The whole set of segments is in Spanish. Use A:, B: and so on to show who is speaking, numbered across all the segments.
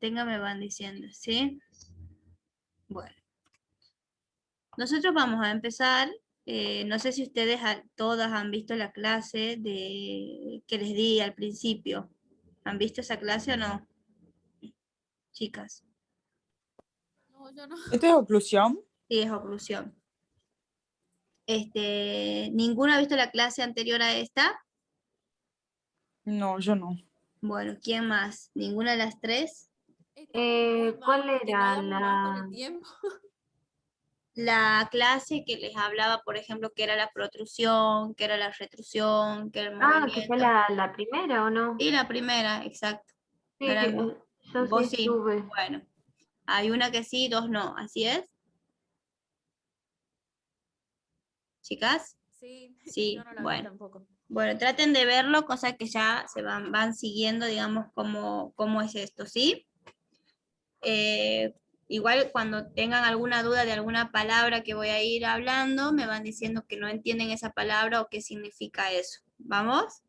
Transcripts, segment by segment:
A: tengan me van diciendo, ¿sí? Bueno, nosotros vamos a empezar. No sé si ustedes todas han visto la clase que les di al principio. ¿Han visto esa clase o no, chicas?
B: No, yo no.
C: ¿Esto es oclusión?
A: Sí, es oclusión. ¿Ninguna ha visto la clase anterior a esta?
C: No, yo no.
A: Bueno, ¿quién más? ¿Ninguna de las tres?
B: Estamos muy mal
D: ¿Cuál
B: porque no
D: era
B: damos más con el
D: la...?
B: tiempo.
A: La clase que les hablaba, por ejemplo, que era la protrusión, que era la retrusión, que era el
D: Ah, que fue
A: movimiento.
D: la primera, ¿o no?
A: Y la primera, exacto.
D: Sí,
A: ¿No la
D: yo sí
A: Vos sí.
D: estuve.
A: Bueno, hay una que sí, dos no. ¿Así es? ¿Chicas?
B: Sí, yo
A: Sí,
B: no la vi
A: bueno.
B: tampoco.
A: Bueno, traten de verlo, cosa que ya se van siguiendo, digamos, cómo es esto, ¿sí? Igual cuando tengan alguna duda de alguna palabra que voy a ir hablando, me van diciendo que no entienden esa palabra o qué significa eso. ¿Vamos?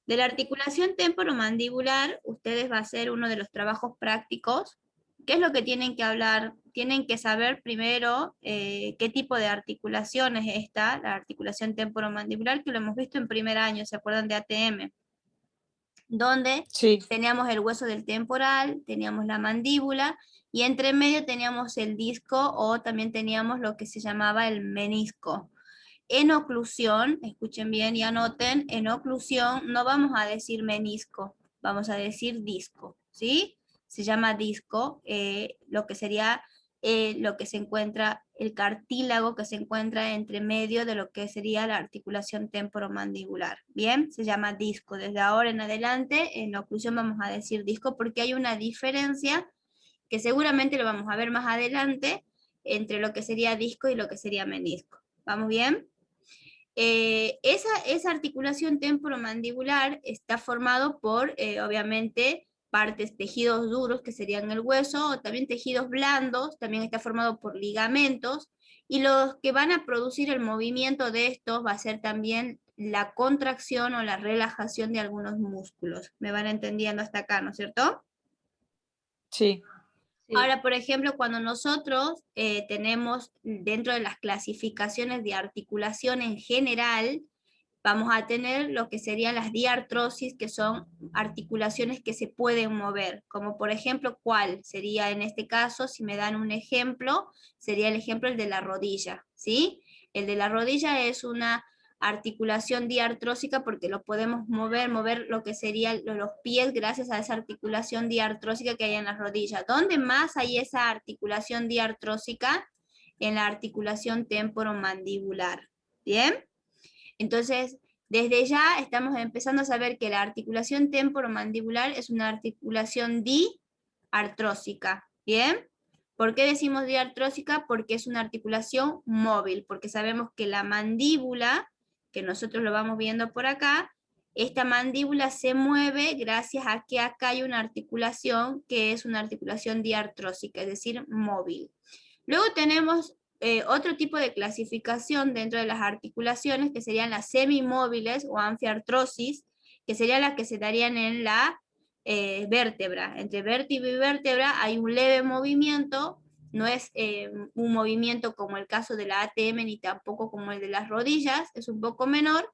A: De la articulación temporomandibular, ustedes va a ser uno de los trabajos prácticos. ¿Qué es lo que tienen que hablar? Tienen que saber primero qué tipo de articulación es esta, la articulación temporomandibular, que lo hemos visto en primer año, ¿se acuerdan de ATM? Donde
C: Sí.
A: teníamos el hueso del temporal, teníamos la mandíbula, y entre medio teníamos el disco o también teníamos lo que se llamaba el menisco. En oclusión, escuchen bien y anoten, en oclusión no vamos a decir menisco, vamos a decir disco, ¿sí? Se llama disco, lo que sería lo que se encuentra, el cartílago que se encuentra entre medio de lo que sería la articulación temporomandibular. Bien, se llama disco. Desde ahora en adelante, en oclusión vamos a decir disco porque hay una diferencia que seguramente lo vamos a ver más adelante entre lo que sería disco y lo que sería menisco. ¿Vamos bien? Esa articulación temporomandibular está formado por, obviamente, tejidos duros que serían el hueso, o también tejidos blandos, también está formado por ligamentos, y los que van a producir el movimiento de estos va a ser también la contracción o la relajación de algunos músculos. ¿Me van entendiendo hasta acá, no es cierto?
C: Sí.
D: Sí.
A: Ahora, por ejemplo, cuando nosotros tenemos dentro de las clasificaciones de articulación en general, vamos a tener lo que serían las diartrosis, que son articulaciones que se pueden mover, como por ejemplo, ¿cuál sería en este caso? Si me dan un ejemplo, sería el ejemplo el de la rodilla, ¿sí? El de la rodilla es una articulación diartrósica porque lo podemos mover lo que serían los pies gracias a esa articulación diartrósica que hay en las rodillas. ¿Dónde más hay esa articulación diartrósica? En la articulación temporomandibular, ¿bien? Entonces, desde ya estamos empezando a saber que la articulación temporomandibular es una articulación diartrósica, ¿bien? ¿Por qué decimos diartrósica? Porque es una articulación móvil, porque sabemos que la mandíbula, que nosotros lo vamos viendo por acá, esta mandíbula se mueve gracias a que acá hay una articulación que es una articulación diartrósica, es decir, móvil. Luego tenemos otro tipo de clasificación dentro de las articulaciones, que serían las semimóviles o anfiartrosis, que serían las que se darían en la vértebra. Entre vértebra y vértebra hay un leve movimiento, no es un movimiento como el caso de la ATM, ni tampoco como el de las rodillas, es un poco menor,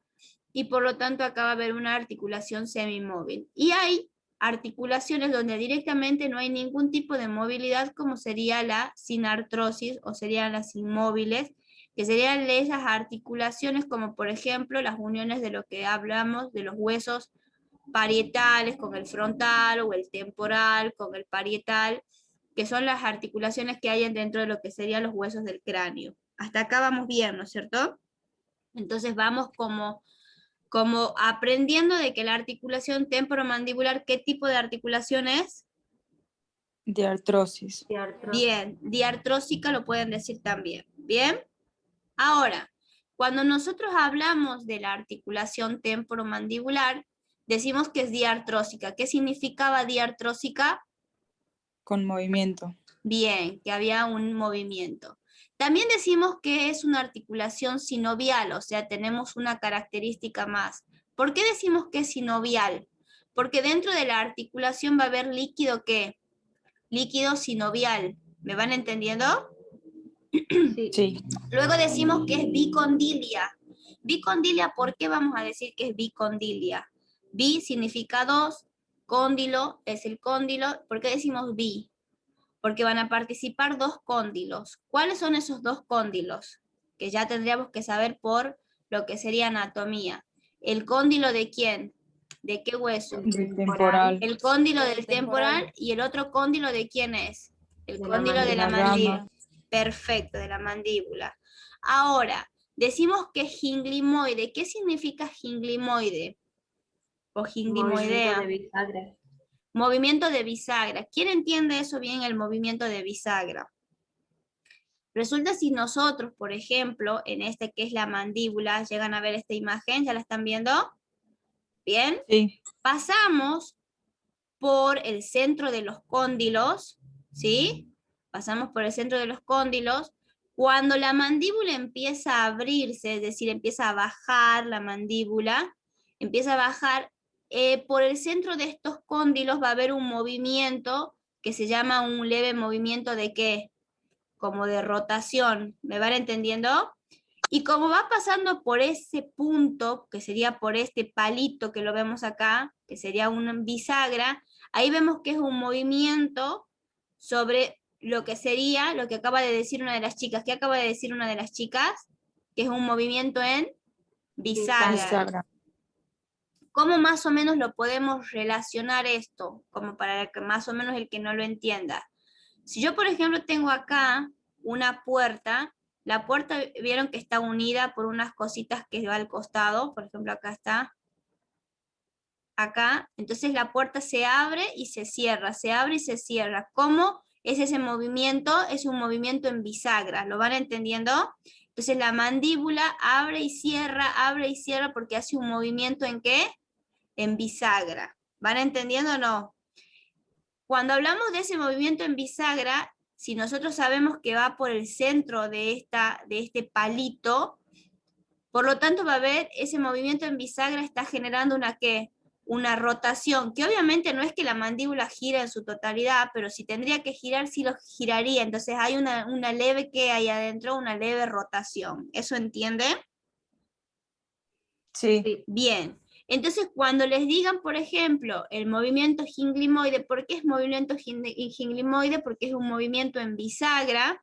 A: y por lo tanto acá va a haber una articulación semimóvil. Y hay articulaciones donde directamente no hay ningún tipo de movilidad, como sería la sinartrosis o serían las inmóviles, que serían esas articulaciones como por ejemplo las uniones de lo que hablamos de los huesos parietales con el frontal o el temporal con el parietal, que son las articulaciones que hay dentro de lo que serían los huesos del cráneo. Hasta acá vamos bien, ¿no es cierto? Entonces vamos como aprendiendo de que la articulación temporomandibular, ¿qué tipo de articulación es?
C: Diartrosis.
A: Bien, diartrósica lo pueden decir también. Bien, ahora, cuando nosotros hablamos de la articulación temporomandibular, decimos que es diartrósica. ¿Qué significaba diartrósica?
C: Con movimiento.
A: Bien, que había un movimiento. También decimos que es una articulación sinovial, o sea, tenemos una característica más. ¿Por qué decimos que es sinovial? Porque dentro de la articulación va a haber líquido que líquido sinovial. ¿Me van entendiendo?
B: Sí.
C: Sí.
A: Luego decimos que es bicondilia. Bicondilia, ¿por qué vamos a decir que es bicondilia? Bi significa dos, cóndilo es el cóndilo. ¿Por qué decimos bi? Porque van a participar dos cóndilos. ¿Cuáles son esos dos cóndilos? Que ya tendríamos que saber por lo que sería anatomía. ¿El cóndilo de quién? ¿De qué hueso?
C: Del temporal.
A: El cóndilo
B: Del
A: del temporal y el otro cóndilo de quién es? El
B: De la
A: cóndilo de la
C: mandíbula.
A: mandíbula. Perfecto, de la mandíbula. Ahora, decimos que es ginglimoide. ¿Qué significa ginglimoide? O ginglimoidea.
B: Movimiento de bisagra.
A: Movimiento de bisagra. ¿Quién entiende eso bien, el movimiento de bisagra? Resulta si nosotros, por ejemplo, en este que es la mandíbula, llegan a ver esta imagen, ¿ya la están viendo? ¿Bien?
C: Sí.
A: Pasamos por el centro de los cóndilos, ¿sí? Pasamos por el centro de los cóndilos. Cuando la mandíbula empieza a abrirse, es decir, empieza a bajar la mandíbula, empieza a bajar, por el centro de estos cóndilos va a haber un movimiento que se llama un leve movimiento de ¿qué? Como de rotación, ¿me van entendiendo? Y como va pasando por ese punto, que sería por este palito que lo vemos acá, que sería una bisagra, ahí vemos que es un movimiento sobre lo que sería, lo que acaba de decir una de las chicas. ¿Qué acaba de decir una de las chicas? Que es un movimiento en bisagra.
C: Bisagra.
A: ¿Cómo más o menos lo podemos relacionar esto? Como para que más o menos el que no lo entienda. Si yo, por ejemplo, tengo acá una puerta, la puerta vieron que está unida por unas cositas que va al costado, por ejemplo, acá está, acá, entonces la puerta se abre y se cierra, se abre y se cierra. ¿Cómo es ese movimiento? Es un movimiento en bisagra, ¿lo van entendiendo? Entonces la mandíbula abre y cierra porque hace un movimiento ¿en qué? En bisagra. ¿Van entendiendo o no? Cuando hablamos de ese movimiento en bisagra, si nosotros sabemos que va por el centro de este palito, por lo tanto va a haber ese movimiento en bisagra está generando una ¿qué? Una rotación, que obviamente no es que la mandíbula gira en su totalidad, pero si tendría que girar, sí lo giraría. Entonces hay una leve que hay adentro, una leve rotación. ¿Eso entiende?
C: Sí.
B: Sí.
A: Bien. Entonces, cuando les digan, por ejemplo, el movimiento ginglimoide, ¿por qué es movimiento ginglimoide? Porque es un movimiento en bisagra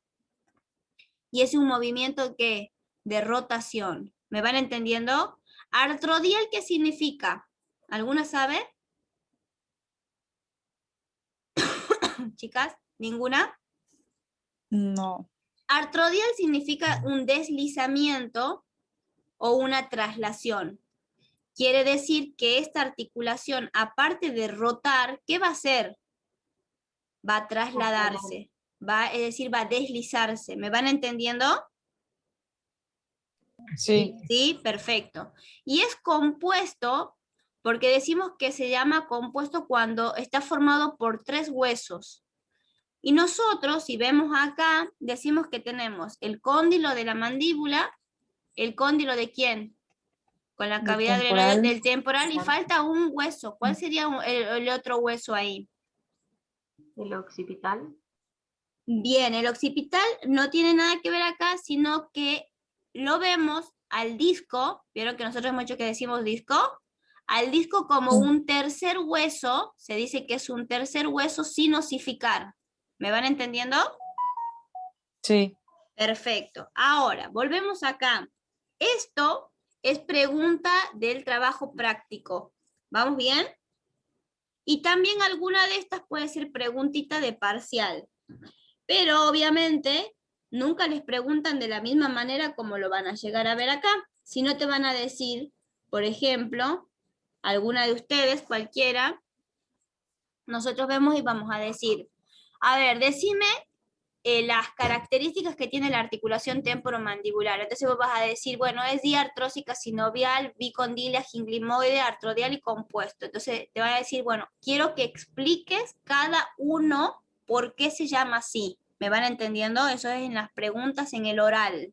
A: y es un movimiento que de rotación. ¿Me van entendiendo? Artrodial, ¿qué significa? ¿Alguna sabe? Chicas, ¿ninguna?
C: No.
A: Artrodial significa un deslizamiento o una traslación. Quiere decir que esta articulación, aparte de rotar, ¿qué va a hacer? Va a trasladarse, es decir, va a deslizarse. ¿Me van entendiendo?
C: Sí.
A: Sí, perfecto. Y es compuesto, porque decimos que se llama compuesto cuando está formado por 3 huesos. Y nosotros, si vemos acá, decimos que tenemos el cóndilo de la mandíbula, el cóndilo de ¿quién? Con la
C: Del
A: cavidad
C: temporal.
A: del temporal y falta un hueso. ¿Cuál sería el otro hueso ahí?
B: El occipital.
A: Bien, el occipital no tiene nada que ver acá, sino que lo vemos al disco, vieron que nosotros hemos dicho que decimos disco, al disco como un tercer hueso, se dice que es un tercer hueso sin osificar. ¿Me van entendiendo?
C: Sí.
A: Perfecto. Ahora, volvemos acá. Esto es pregunta del trabajo práctico. ¿Vamos bien? Y también alguna de estas puede ser preguntita de parcial. Pero obviamente nunca les preguntan de la misma manera como lo van a llegar a ver acá. Si no te van a decir, por ejemplo, alguna de ustedes, cualquiera, nosotros vemos y vamos a decir, a ver, decime las características que tiene la articulación temporomandibular. Entonces vos vas a decir, bueno, es diartrósica sinovial, bicondilia, ginglimoide, artrodial y compuesto. Entonces te van a decir, bueno, quiero que expliques cada uno por qué se llama así. ¿Me van entendiendo? Eso es en las preguntas en el oral.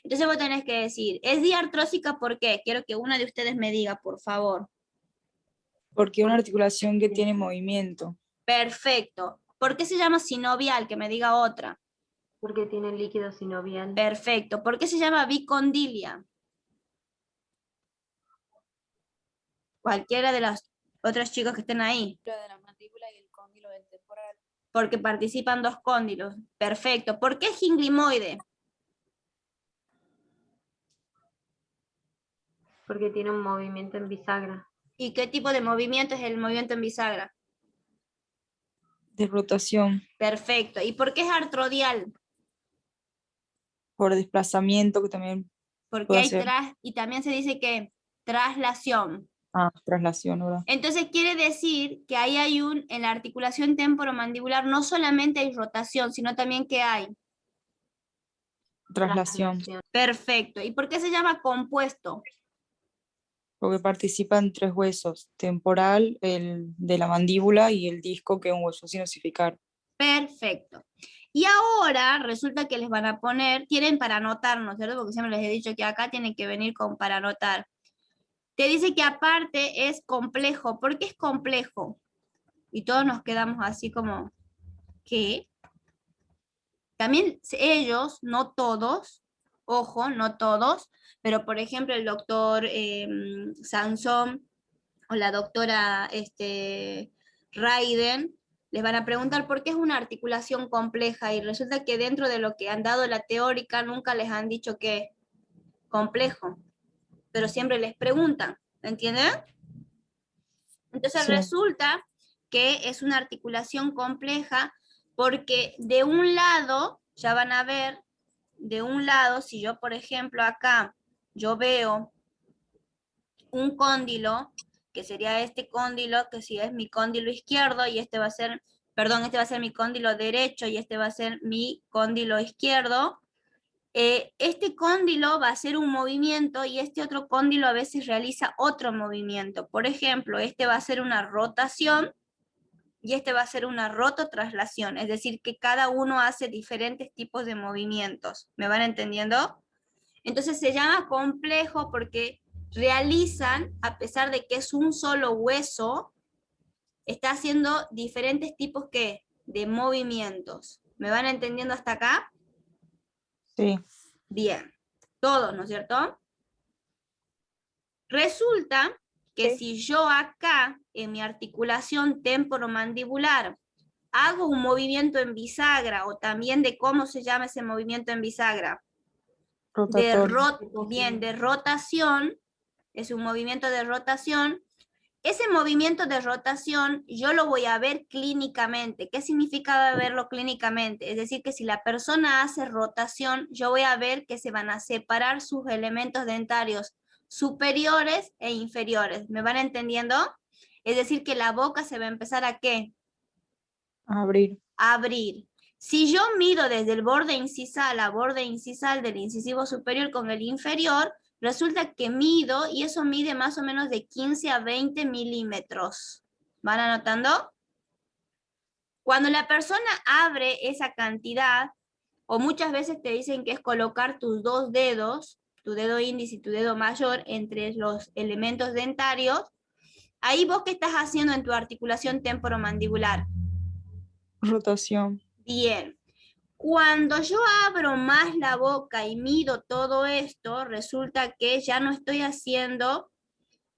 A: Entonces vos tenés que decir, ¿es diartrósica por qué? Quiero que una de ustedes me diga, por favor.
C: Porque es una articulación que tiene movimiento.
A: Perfecto. ¿Por qué se llama sinovial? Que me diga otra.
B: Porque tiene líquido sinovial.
A: Perfecto. ¿Por qué se llama bicondilia? Cualquiera de los otros chicos que estén ahí.
C: De la mandíbula y el cóndilo del temporal.
A: Porque participan dos cóndilos. Perfecto. ¿Por qué ginglimoide?
B: Porque tiene un movimiento en bisagra.
A: ¿Y qué tipo de movimiento es el movimiento en bisagra?
C: De rotación.
A: Perfecto. ¿Y por qué es artrodial?
C: Por desplazamiento que también
A: Porque
C: puede
A: hay
C: hacer.
A: y también se dice que traslación.
C: Traslación, ¿verdad?
A: Entonces quiere decir que ahí hay en la articulación temporomandibular no solamente hay rotación, sino también que hay.
C: Traslación.
A: Perfecto. ¿Y por qué se llama compuesto?
C: Porque participan tres huesos. Temporal, el de la mandíbula y el disco, que es un hueso sin osificar.
A: Perfecto. Y ahora resulta que les van a poner, tienen para anotar, ¿no es cierto? Porque siempre les he dicho que acá tienen que venir con para anotar. Te dice que aparte es complejo. ¿Por qué es complejo? Y todos nos quedamos así como, ¿qué? También ellos, no todos, ojo, no todos, pero por ejemplo el doctor Sansón o la doctora Raiden, les van a preguntar por qué es una articulación compleja y resulta que dentro de lo que han dado la teórica nunca les han dicho que es complejo, pero siempre les preguntan, ¿entienden? Entonces
C: Sí.
A: resulta que es una articulación compleja porque de un lado, ya van a ver, de un lado, si yo por ejemplo acá, yo veo un cóndilo, que sería este cóndilo, que si es mi cóndilo izquierdo y este va a ser, perdón, este va a ser mi cóndilo derecho y este va a ser mi cóndilo izquierdo, este cóndilo va a hacer un movimiento y este otro cóndilo a veces realiza otro movimiento. Por ejemplo, este va a hacer una rotación y este va a ser una rototraslación, es decir, que cada uno hace diferentes tipos de movimientos. ¿Me van entendiendo? Entonces se llama complejo porque realizan, a pesar de que es un solo hueso, está haciendo diferentes tipos de movimientos. ¿Me van entendiendo hasta acá?
C: Sí.
A: Bien, todos, ¿no es cierto? Resulta que si yo acá, en mi articulación temporomandibular, hago un movimiento en bisagra, o también de cómo se llama ese movimiento en bisagra,
C: Rotatorio.
A: de rotación, es un movimiento de rotación. Ese movimiento de rotación yo lo voy a ver clínicamente. ¿Qué significa verlo clínicamente? Es decir, que si la persona hace rotación, yo voy a ver que se van a separar sus elementos dentarios superiores e inferiores. ¿Me van entendiendo? Es decir, que la boca se va a empezar a ¿qué?
C: Abrir.
A: A abrir. Si yo mido desde el borde incisal a borde incisal del incisivo superior con el inferior, resulta que mido, y eso mide más o menos de 15 a 20 milímetros. ¿Van anotando? Cuando la persona abre esa cantidad, o muchas veces te dicen que es colocar tus dos dedos, tu dedo índice y tu dedo mayor, entre los elementos dentarios, ahí vos qué estás haciendo en tu articulación temporomandibular.
C: Rotación.
A: Bien. Cuando yo abro más la boca y mido todo esto, resulta que ya no estoy haciendo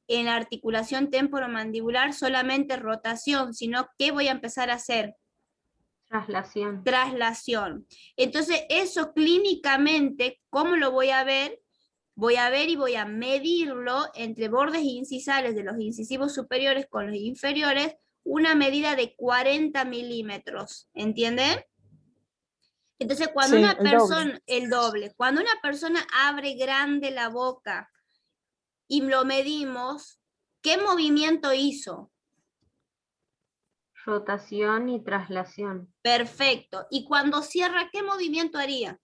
A: en la articulación temporomandibular solamente rotación, sino que voy a empezar a hacer
B: Traslación.
A: traslación. Entonces, eso clínicamente, ¿cómo lo voy a ver? Voy a ver y voy a medirlo entre bordes incisales de los incisivos superiores con los inferiores, una medida de 40 milímetros. ¿Entienden? Entonces, cuando
C: Sí,
A: una
C: el doble.
A: persona, el doble, cuando una persona abre grande la boca y lo medimos, ¿qué movimiento hizo?
B: Rotación y traslación.
A: Perfecto. Y cuando cierra, ¿qué movimiento haría?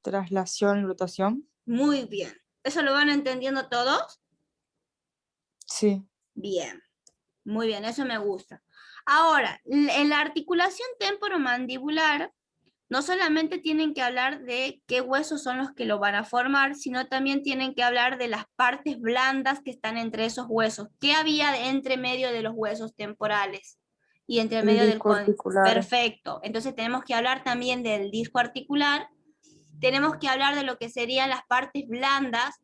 C: Traslación y rotación.
A: Muy bien. ¿Eso lo van entendiendo todos?
C: Sí.
A: Bien. Muy bien, eso me gusta. Ahora, en la articulación temporomandibular, no solamente tienen que hablar de qué huesos son los que lo van a formar, sino también tienen que hablar de las partes blandas que están entre esos huesos. ¿Qué había entre medio de los huesos temporales? y entre
C: El
A: medio del
C: disco articular.
A: Perfecto. Entonces tenemos que hablar también del disco articular. Tenemos que hablar de lo que serían las partes blandas,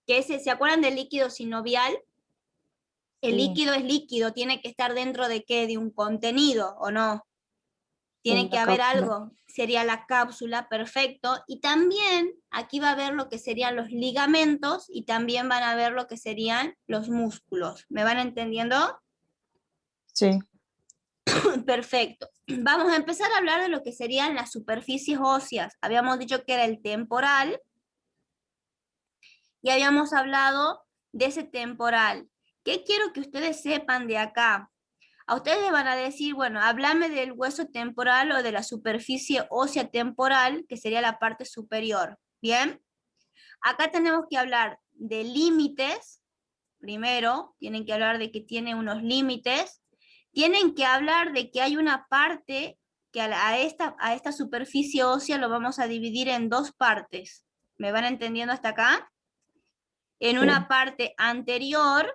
A: que ¿se acuerdan del líquido sinovial? El
C: Sí.
A: líquido es líquido, tiene que estar dentro de ¿qué? De un contenido, ¿o no? Tiene
C: Sí,
A: que
C: la
A: haber
C: cápsula.
A: algo, sería la cápsula, perfecto. Y también aquí va a haber lo que serían los ligamentos y también van a ver lo que serían los músculos. ¿Me van entendiendo?
C: Sí.
A: Perfecto. Vamos a empezar a hablar de lo que serían las superficies óseas. Habíamos dicho que era el temporal y habíamos hablado de ese temporal. ¿Qué quiero que ustedes sepan de acá? A ustedes les van a decir, bueno, háblame del hueso temporal o de la superficie ósea temporal, que sería la parte superior. ¿Bien? Acá tenemos que hablar de límites. Primero, tienen que hablar de que tiene unos límites. Tienen que hablar de que hay una parte que a esta superficie ósea lo vamos a dividir en dos partes. ¿Me van entendiendo hasta acá? En
C: Sí.
A: una parte anterior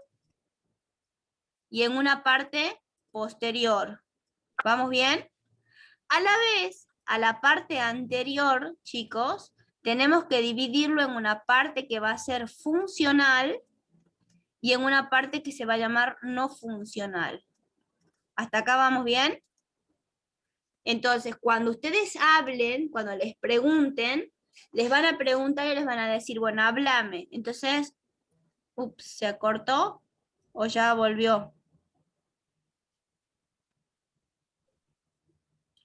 A: y en una parte posterior. ¿Vamos bien? A la vez, a la parte anterior, chicos, tenemos que dividirlo en una parte que va a ser funcional y en una parte que se va a llamar no funcional. ¿Hasta acá vamos bien? Entonces, cuando ustedes hablen, cuando les pregunten, les van a preguntar y les van a decir, bueno, háblame. Entonces, ups, ¿se cortó o ya volvió?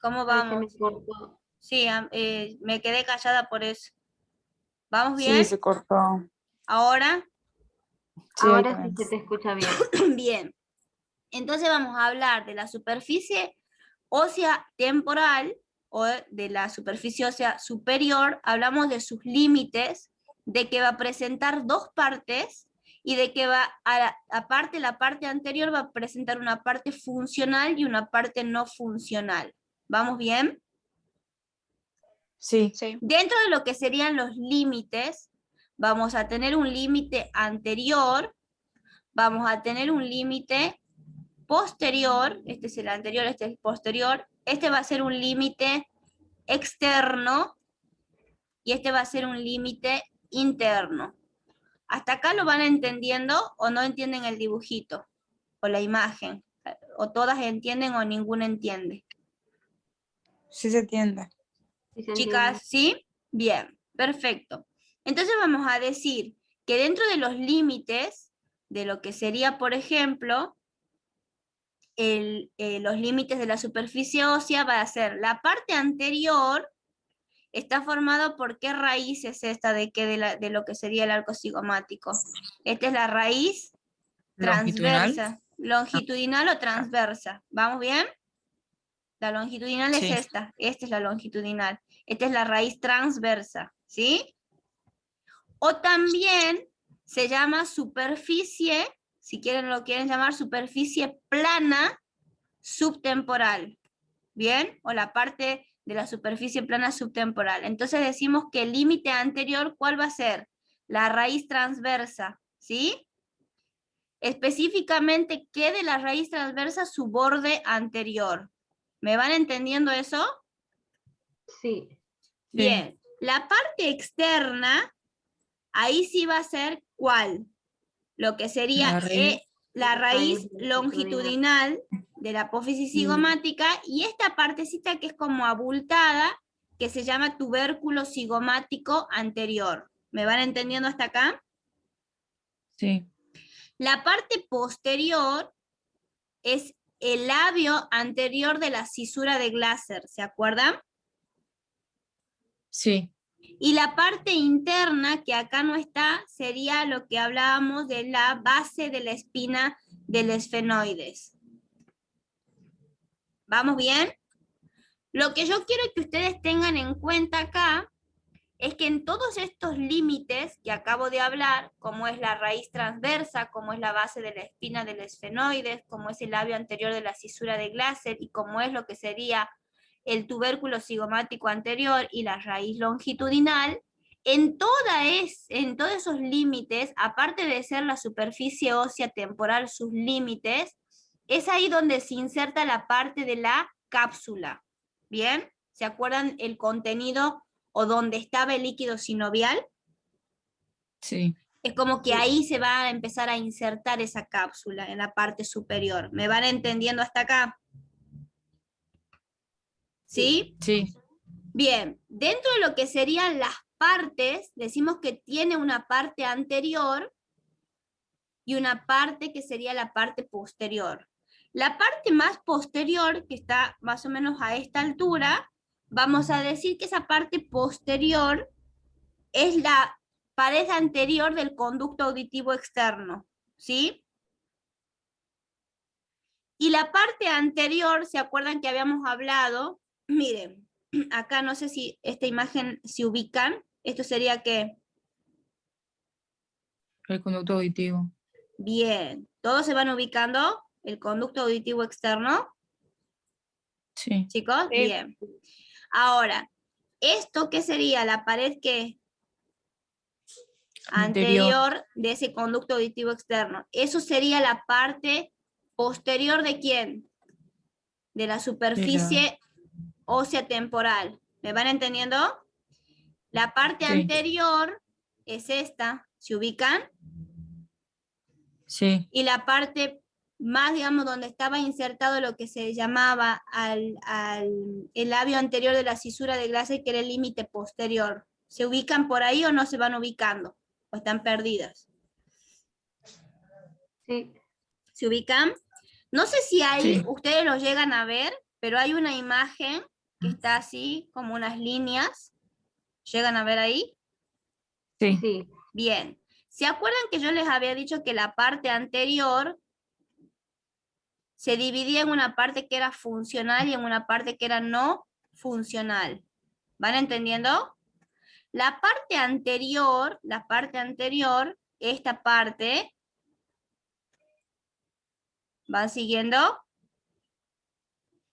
A: ¿Cómo
B: Ahí se me
A: vamos?
B: cortó.
A: Sí, me quedé callada por eso. ¿Vamos
C: Sí,
A: bien?
C: se cortó.
A: ¿Ahora?
C: Sí, ahí
B: Ahora sí
C: también.
B: se te escucha bien.
A: Bien. Entonces vamos a hablar de la superficie ósea temporal o de la superficie ósea superior. Hablamos de sus límites, de que va a presentar dos partes y de que va, aparte la parte anterior va a presentar una parte funcional y una parte no funcional. ¿Vamos bien?
C: Sí.
A: Dentro de lo que serían los límites, vamos a tener un límite anterior, vamos a tener un límite posterior, este es el anterior, este es el posterior, este va a ser un límite externo y este va a ser un límite interno. ¿Hasta acá lo van entendiendo o no entienden el dibujito o la imagen? ¿O todas entienden o ninguna entiende?
C: Sí se entiende.
B: Sí se entiende.
A: Chicas, ¿sí? Bien, perfecto. Entonces vamos a decir que dentro de los límites de lo que sería, por ejemplo, los límites de la superficie ósea va a ser la parte anterior, está formado por qué raíz es esta de lo que sería el arco cigomático. Esta es la raíz
C: ¿Longitudinal?
A: transversa, longitudinal o transversa. ¿Vamos bien? La longitudinal es
C: Sí.
A: esta es la longitudinal. Esta es la raíz transversa, ¿sí? O también se llama superficie, si quieren lo quieren llamar superficie plana subtemporal, ¿bien? O la parte de la superficie plana subtemporal. Entonces decimos que el límite anterior, ¿cuál va a ser? La raíz transversa, ¿sí? Específicamente, ¿qué de la raíz transversa? Su borde anterior. ¿Me van entendiendo eso?
B: Sí.
A: Bien. La parte externa, ahí sí va a ser ¿cuál? Lo que sería la raíz longitudinal de la apófisis cigomática y esta partecita que es como abultada, que se llama tubérculo cigomático anterior. ¿Me van entendiendo hasta acá?
C: Sí.
A: La parte posterior es el labio anterior de la cisura de Glaser, ¿se acuerdan?
C: Sí.
A: Y la parte interna, que acá no está, sería lo que hablábamos de la base de la espina del esfenoides. ¿Vamos bien? Lo que yo quiero que ustedes tengan en cuenta acá es que en todos estos límites que acabo de hablar, como es la raíz transversa, como es la base de la espina del esfenoides, como es el labio anterior de la cisura de Glaser y como es lo que sería el tubérculo cigomático anterior y la raíz longitudinal, en todos esos límites, aparte de ser la superficie ósea temporal sus límites, Es ahí donde se inserta la parte de la cápsula. ¿Bien? ¿Se acuerdan el contenido o donde estaba el líquido sinovial?
C: Sí,
A: Es como que
B: Sí.
A: ahí se va a empezar a insertar esa cápsula en la parte superior. ¿Me van entendiendo hasta acá? ¿Sí?
C: sí,
A: Bien, dentro de lo que serían las partes, decimos que tiene una parte anterior y una parte que sería la parte posterior. La parte más posterior, que está más o menos a esta altura, vamos a decir que esa parte posterior es la pared anterior del conducto auditivo externo, ¿sí? Y la parte anterior, ¿se acuerdan que habíamos hablado? Miren, acá no sé si esta imagen se ubican. Esto sería que,
C: el conducto auditivo.
A: bien, todos se van ubicando, el conducto auditivo externo,
C: Sí,
A: chicos,
B: Sí.
A: bien. Ahora, ¿esto qué sería? La pared que
C: anterior.
A: anterior de ese conducto auditivo externo. Eso sería la parte posterior de quién? De la superficie ósea temporal. ¿Me van entendiendo? La parte
C: Sí,
A: anterior es esta, ¿se ubican?
C: sí,
A: Y la parte más, digamos, donde estaba insertado lo que se llamaba el labio anterior de la cisura de Glaser, que era el límite posterior. ¿Se ubican por ahí o no se van ubicando? ¿O están perdidas?
B: Sí.
A: ¿Se ubican? No sé si ahí
C: sí,
A: ustedes lo llegan a ver, pero hay una imagen que está así, como unas líneas. ¿Llegan a ver ahí?
C: sí,
B: Sí.
A: Bien. ¿Se acuerdan que yo les había dicho que la parte anterior se dividía en una parte que era funcional y en una parte que era no funcional? ¿Van entendiendo? La parte anterior, esta parte, ¿van siguiendo?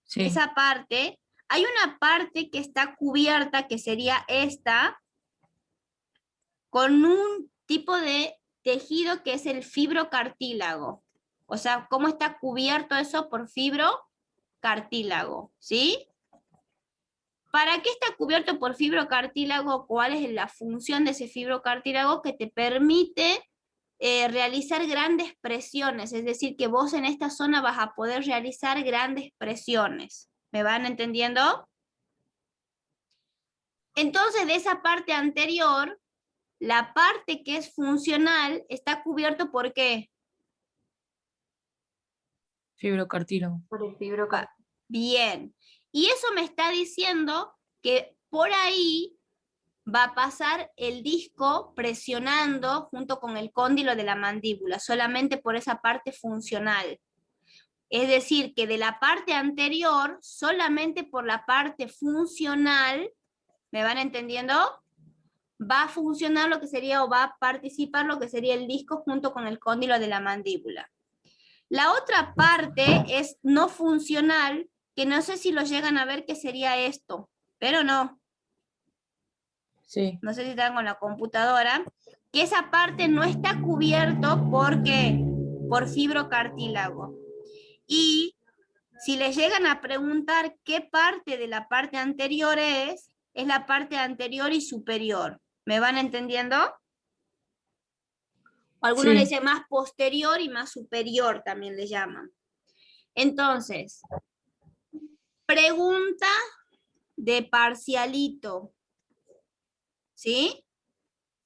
C: sí,
A: Esa parte, hay una parte que está cubierta, que sería esta, con un tipo de tejido que es el fibrocartílago. O sea, ¿cómo está cubierto eso por fibrocartílago? ¿Sí? ¿Para qué está cubierto por fibrocartílago? ¿Cuál es la función de ese fibrocartílago? Que te permite realizar grandes presiones, es decir, que vos en esta zona vas a poder realizar grandes presiones. ¿Me van entendiendo? Entonces, de esa parte anterior, la parte que es funcional está cubierto por ¿qué?
C: fibrocartílago.
B: Por el fibrocartílago.
A: Bien. Y eso me está diciendo que por ahí va a pasar el disco presionando junto con el cóndilo de la mandíbula, solamente por esa parte funcional. Es decir, que de la parte anterior, solamente por la parte funcional, ¿me van entendiendo? Va a funcionar lo que sería, o va a participar lo que sería el disco junto con el cóndilo de la mandíbula. La otra parte es no funcional, que no sé si lo llegan a ver que sería esto, pero no.
C: Sí,
A: No sé si están con la computadora, que esa parte no está cubierto porque por fibrocartílago. Y si les llegan a preguntar qué parte de la parte anterior es la parte anterior y superior. ¿Me van entendiendo? O algunos le
C: sí,
A: dicen más posterior y más superior también le llaman. Entonces, pregunta de parcialito, ¿sí?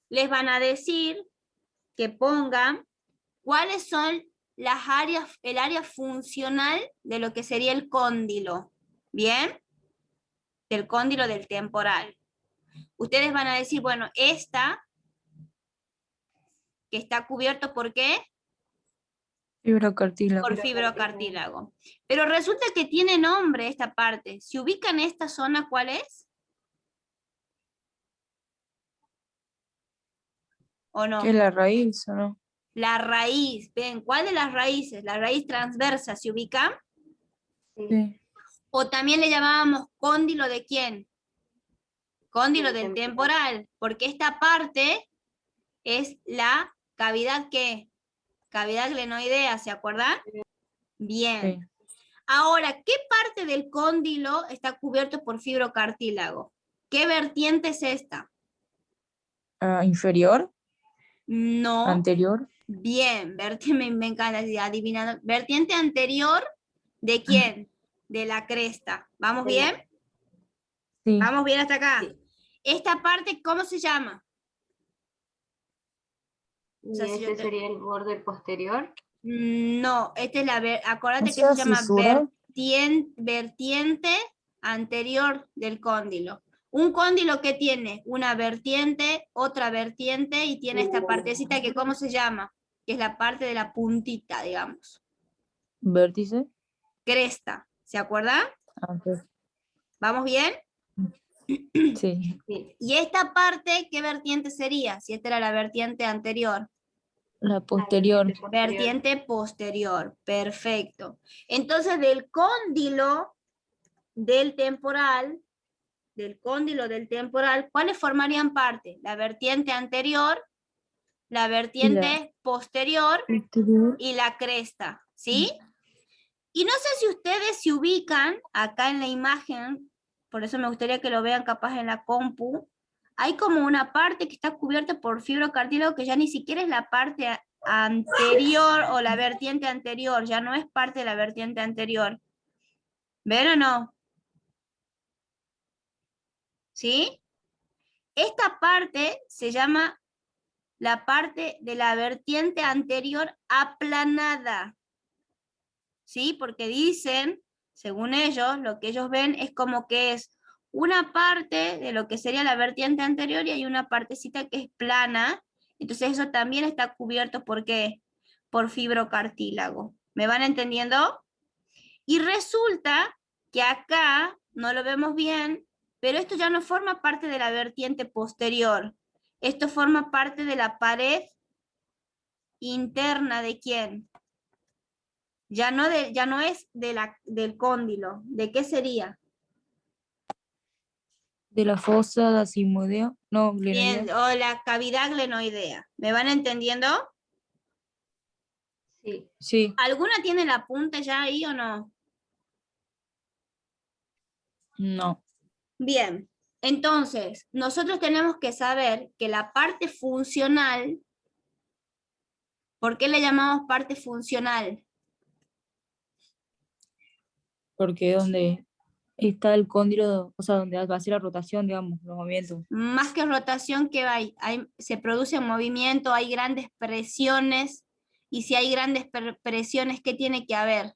A: Les van a decir que pongan cuáles son las áreas, el área funcional de lo que sería el cóndilo, ¿bien? Del cóndilo del temporal. Ustedes van a decir, bueno, esta que está cubierto, ¿por qué?
C: fibrocartílago.
A: Por fibrocartílago. Pero resulta que tiene nombre esta parte. ¿Se ubica en esta zona cuál es? ¿O
C: ¿Qué es
A: no?
C: la raíz o no?
A: La raíz. ¿Ven? ¿Cuál de las raíces? La raíz transversa, ¿se ubica?
B: Sí.
C: Sí,
A: O también le llamábamos cóndilo de quién? Cóndilo
B: Del
A: del
B: temporal.
A: temporal, porque esta parte es la cavidad ¿qué? Cavidad glenoidea, ¿se acuerdan? Bien.
C: Sí.
A: Ahora, ¿qué parte del cóndilo está cubierto por fibrocartílago? ¿Qué vertiente es esta?
C: Inferior,
A: No.
C: anterior,
A: Bien, me encanta adivinando. Vertiente anterior, ¿de quién? De la cresta. ¿Vamos bien?
C: sí.
A: ¿Vamos bien hasta acá?
B: Sí.
A: Esta parte, ¿cómo se llama? O
B: Y
A: sea, si yo
B: ese
A: te-
B: sería el borde posterior.
A: No, esta es acuérdate que
C: Esa
A: se llama
C: fisura,
A: vertiente anterior del cóndilo. Un cóndilo que tiene una vertiente, otra vertiente y tiene esta partecita que ¿cómo se llama? Que es la parte de la puntita, digamos.
C: vértice.
A: Cresta, ¿se acuerdan?
C: Ok.
A: ¿Vamos bien?
C: Sí,
B: Sí.
A: Y esta parte, ¿qué vertiente sería? Si esta era la vertiente anterior.
C: la
B: La
C: posterior.
B: vertiente posterior.
A: Vertiente posterior, perfecto. Entonces, del cóndilo del temporal, ¿cuáles formarían parte? La vertiente anterior, la
C: Y la
A: vertiente posterior
C: posterior.
A: y la cresta, ¿sí? Y no sé si ustedes se ubican acá en la imagen, por eso me gustaría que lo vean capaz en la compu, hay como una parte que está cubierta por fibrocartílago que ya ni siquiera es la parte anterior o la vertiente anterior, ya no es parte de la vertiente anterior. ¿Ven o no? ¿Sí? Esta parte se llama la parte de la vertiente anterior aplanada. ¿Sí? Porque dicen, según ellos, lo que ellos ven es como que es una parte de lo que sería la vertiente anterior y hay una partecita que es plana. Entonces eso también está cubierto ¿por qué? Por fibrocartílago. ¿Me van entendiendo? Y resulta que acá no lo vemos bien, pero esto ya no forma parte de la vertiente posterior. Esto forma parte de la pared interna de quién. Ya no es del cóndilo. ¿De qué sería?
C: De la fosa sigmoidea, no, glenoidea.
A: Bien, o la cavidad glenoidea. ¿Me van entendiendo?
B: Sí.
C: Sí,
A: ¿Alguna tiene la punta ya ahí o no?
C: no,
A: Bien, entonces, nosotros tenemos que saber que la parte funcional, ¿por qué le llamamos parte funcional?
C: porque donde está el cóndilo, o sea, donde va a ser la rotación, digamos, los movimientos.
A: Más que rotación, ¿qué se produce movimiento, hay grandes presiones, y si hay grandes presiones, ¿qué tiene que haber?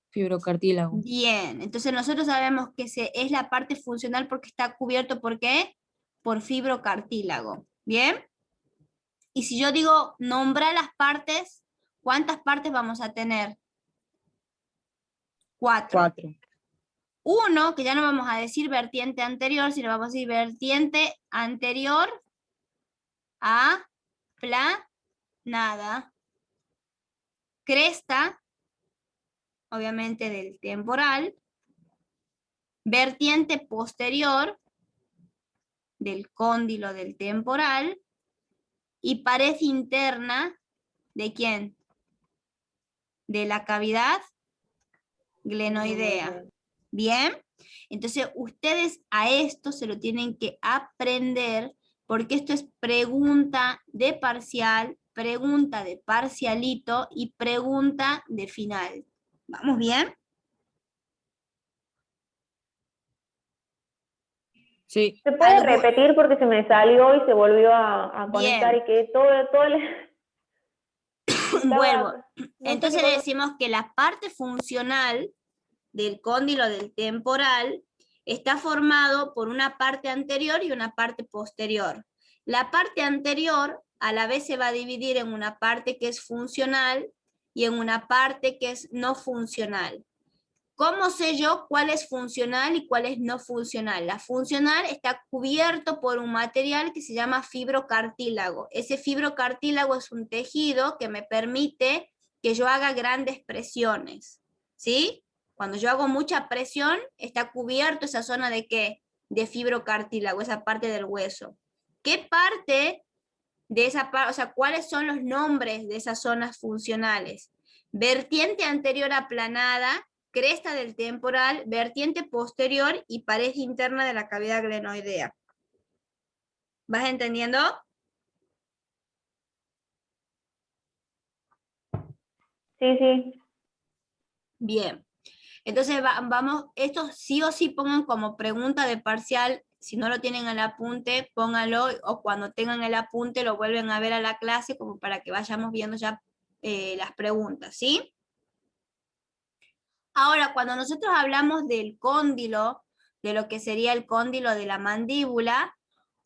C: Fibrocartílago.
A: Bien, entonces nosotros sabemos que es la parte funcional porque está cubierto, ¿por qué? Por fibrocartílago. Bien, y si yo digo nombrar las partes, ¿cuántas partes vamos a tener? 4.
C: 4.
A: Uno, que ya no vamos a decir vertiente anterior, sino vamos a decir vertiente anterior a planada. Cresta, obviamente del temporal. Vertiente posterior del cóndilo del temporal. Y pared interna, ¿de quién? De la cavidad glenoidea. ¿Bien? Entonces, ustedes a esto se lo tienen que aprender porque esto es pregunta de parcial, pregunta de parcialito y pregunta de final. ¿Vamos bien?
C: Sí,
B: ¿Se puede
A: Algo,
B: repetir porque se me salió y se volvió a conectar
A: bien,
B: y que todo
A: vuelvo.
B: estaba, no sé qué
A: Entonces le
B: cosa.
A: decimos que la parte funcional del cóndilo del temporal está formado por una parte anterior y una parte posterior. La parte anterior a la vez se va a dividir en una parte que es funcional y en una parte que es no funcional. ¿Cómo sé yo cuál es funcional y cuál es no funcional? La funcional está cubierto por un material que se llama fibrocartílago. Ese fibrocartílago es un tejido que me permite que yo haga grandes presiones, ¿sí? Cuando yo hago mucha presión, está cubierto esa zona de ¿qué? De fibrocartílago, esa parte del hueso. ¿Qué parte de esa parte, o sea, cuáles son los nombres de esas zonas funcionales? vertiente anterior aplanada, cresta del temporal, vertiente posterior y pared interna de la cavidad glenoidea. ¿Vas entendiendo?
B: Sí, sí.
A: Bien. Entonces vamos, esto sí o sí pongan como pregunta de parcial. Si no lo tienen en el apunte, pónganlo, o cuando tengan el apunte lo vuelven a ver a la clase como para que vayamos viendo ya las preguntas, ¿sí? Ahora, cuando nosotros hablamos del cóndilo, de lo que sería el cóndilo de la mandíbula,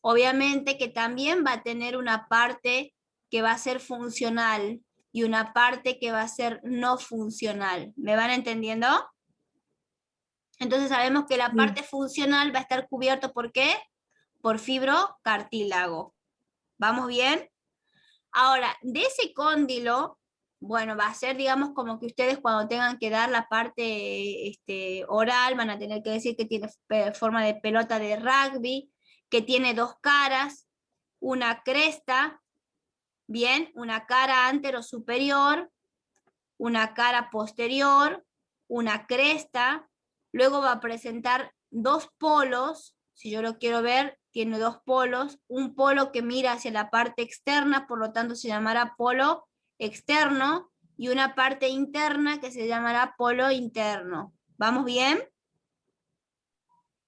A: obviamente que también va a tener una parte que va a ser funcional y una parte que va a ser no funcional. ¿Me van entendiendo? Entonces sabemos que la
C: Sí.
A: parte funcional va a estar cubierto ¿por qué? Por fibrocartílago. ¿Vamos bien? Ahora, de ese cóndilo, bueno, va a ser, digamos, como que ustedes cuando tengan que dar la parte oral, van a tener que decir que tiene forma de pelota de rugby, que tiene dos caras, una cresta, bien, una cara antero superior, una cara posterior, una cresta, luego va a presentar dos polos, si yo lo quiero ver, tiene dos polos, un polo que mira hacia la parte externa, por lo tanto se llamará polo externo, y una parte interna que se llamará polo interno. ¿Vamos bien?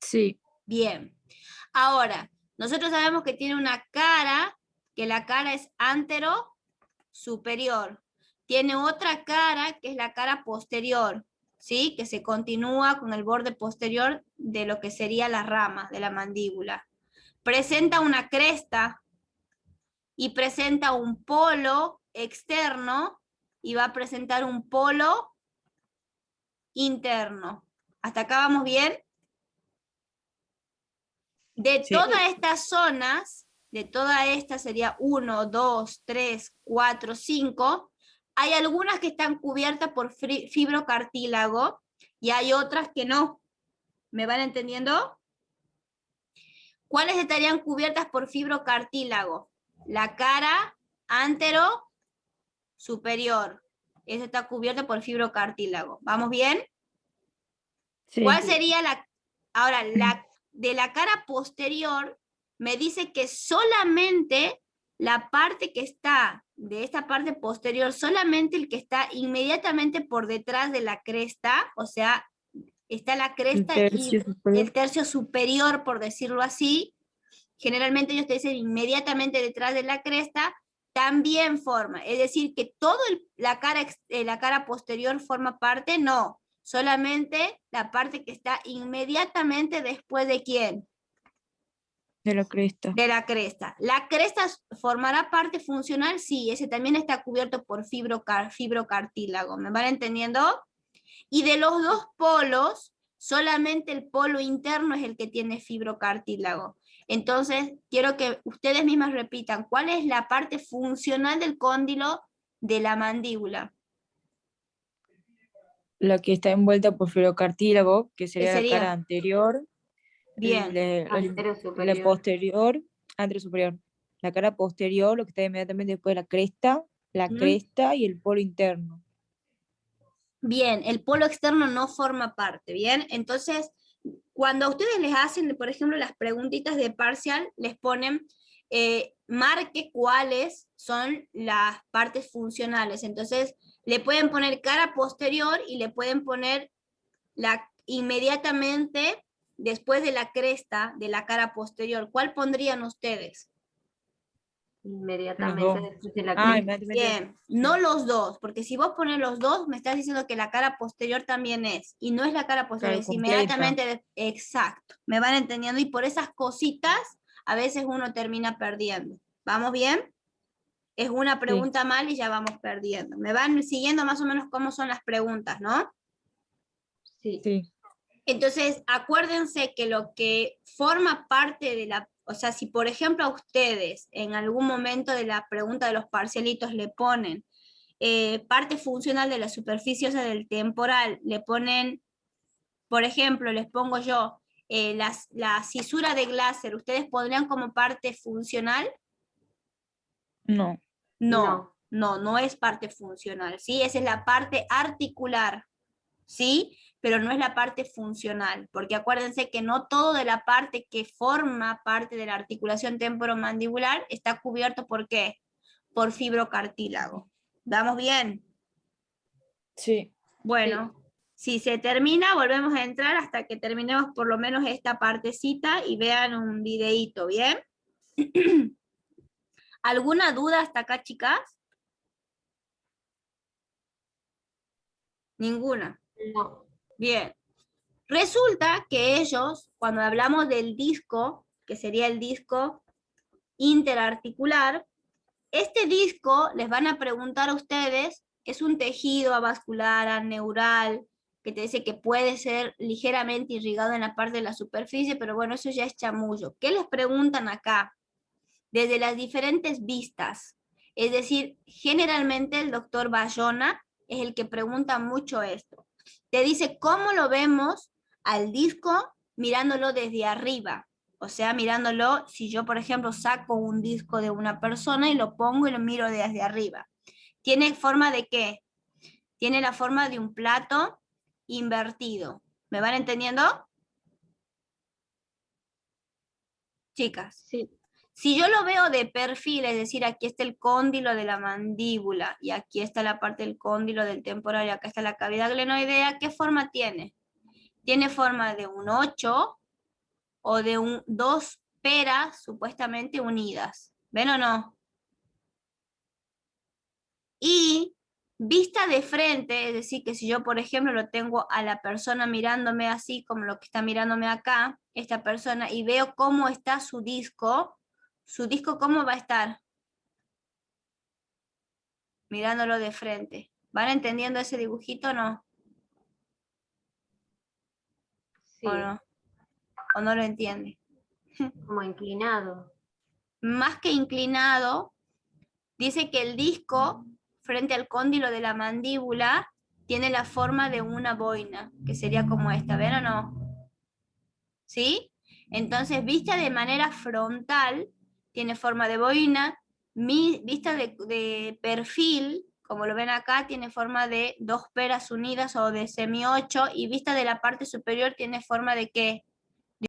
C: Sí.
A: Bien. Ahora, nosotros sabemos que tiene una cara, que la cara es antero superior. Tiene otra cara, que es la cara posterior, ¿sí? Que se continúa con el borde posterior de lo que sería la rama de la mandíbula. Presenta una cresta y presenta un polo externo y va a presentar un polo interno. ¿Hasta acá vamos bien? De
C: Sí.
A: todas estas zonas, de todas estas sería 1, 2, 3, 4, 5, hay algunas que están cubiertas por fibrocartílago y hay otras que no. ¿Me van entendiendo? ¿Cuáles estarían cubiertas por fibrocartílago? La cara antero superior. Eso está cubierto por fibrocartílago. ¿Vamos bien?
C: Sí.
A: ¿Cuál sería la... Ahora, de la cara posterior, me dice que solamente la parte que está, de esta parte posterior, solamente el que está inmediatamente por detrás de la cresta, o sea, está la cresta y el tercio superior, por decirlo así, generalmente ellos te dicen inmediatamente detrás de la cresta, también forma, es decir, que toda la cara posterior forma parte, no, solamente la parte que está inmediatamente después de ¿quién?
C: De la cresta.
A: De la cresta. ¿La cresta formará parte funcional? Sí, ese también está cubierto por fibrocartílago, ¿me van entendiendo? Y de los dos polos, solamente el polo interno es el que tiene fibrocartílago. Entonces, quiero que ustedes mismas repitan, ¿cuál es la parte funcional del cóndilo de la mandíbula?
C: La que está envuelta por fibrocartílago, que
A: ¿Qué
C: sería la cara
A: sería?
C: anterior,
A: Bien,
C: la posterior, anterior superior. La cara posterior, lo que está inmediatamente después de la
A: ¿Mm?
C: cresta y el polo interno.
A: Bien, el polo externo no forma parte, ¿bien? Entonces, cuando a ustedes les hacen, por ejemplo, las preguntitas de parcial, les ponen, marque cuáles son las partes funcionales. Entonces, le pueden poner cara posterior y le pueden poner inmediatamente después de la cresta de la cara posterior. ¿Cuál pondrían ustedes?
C: Los dos.
B: después de la
C: Ah,
B: cresta.
C: inmediatamente.
A: Bien, no los dos, porque si vos pones los dos, me estás diciendo que la cara posterior también es, y no es la cara posterior,
C: Claro,
A: es
C: completa.
A: inmediatamente, exacto, me van entendiendo, y por esas cositas, a veces uno termina perdiendo. ¿Vamos bien? Es una
C: Sí.
A: pregunta mal y ya vamos perdiendo. Me van siguiendo más o menos cómo son las preguntas, ¿no?
C: Sí.
A: Entonces, acuérdense que lo que forma parte de la, o sea, si por ejemplo a ustedes en algún momento de la pregunta de los parcialitos le ponen parte funcional de la superficie, o sea, del temporal, le ponen, por ejemplo, les pongo yo, la cisura de Glaser, ¿ustedes pondrían como parte funcional?
C: No.
A: No.
B: No.
A: No, no es parte funcional, ¿sí? Esa es la parte articular, ¿sí? Pero no es la parte funcional, porque acuérdense que no todo de la parte que forma parte de la articulación temporomandibular está cubierto ¿por qué? Por fibrocartílago. ¿Damos bien?
C: Sí.
A: Bueno, si se termina, volvemos a entrar hasta que terminemos por lo menos esta partecita y vean un videíto, ¿bien? ¿Alguna duda hasta acá, chicas? Ninguna.
B: No.
A: Bien. Resulta que ellos, cuando hablamos del disco, que sería el disco interarticular, este disco les van a preguntar a ustedes, es un tejido avascular, aneural, que te dice que puede ser ligeramente irrigado en la parte de la superficie, pero bueno, eso ya es chamullo. ¿Qué les preguntan acá? Desde las diferentes vistas. Es decir, generalmente el doctor Bayona es el que pregunta mucho esto. Te dice cómo lo vemos al disco mirándolo desde arriba. O sea, mirándolo, si yo, por ejemplo, saco un disco de una persona y lo pongo y lo miro desde arriba. ¿Tiene forma de qué? Tiene la forma de un plato invertido. ¿Me van entendiendo? Chicas.
B: Sí.
A: Si yo lo veo de perfil, es decir, aquí está el cóndilo de la mandíbula y aquí está la parte del cóndilo del temporal y acá está la cavidad glenoidea, ¿qué forma tiene? Tiene forma de un 8 o de dos peras supuestamente unidas. ¿Ven o no? Y vista de frente, es decir, que si yo, por ejemplo, lo tengo a la persona mirándome así, como lo que está mirándome acá, esta persona, y veo cómo está su disco ¿cómo va a estar? Mirándolo de frente. ¿Van entendiendo ese dibujito o no? ¿O
B: Sí.
A: no? ¿O no lo entienden?
B: Como inclinado.
A: Más que inclinado, dice que el disco frente al cóndilo de la mandíbula tiene la forma de una boina, que sería como esta, ¿ven o no? ¿Sí? Entonces, vista de manera frontal, tiene forma de boina, vista de perfil, como lo ven acá, tiene forma de dos peras unidas o de semi-8, y vista de la parte superior tiene forma de ¿qué?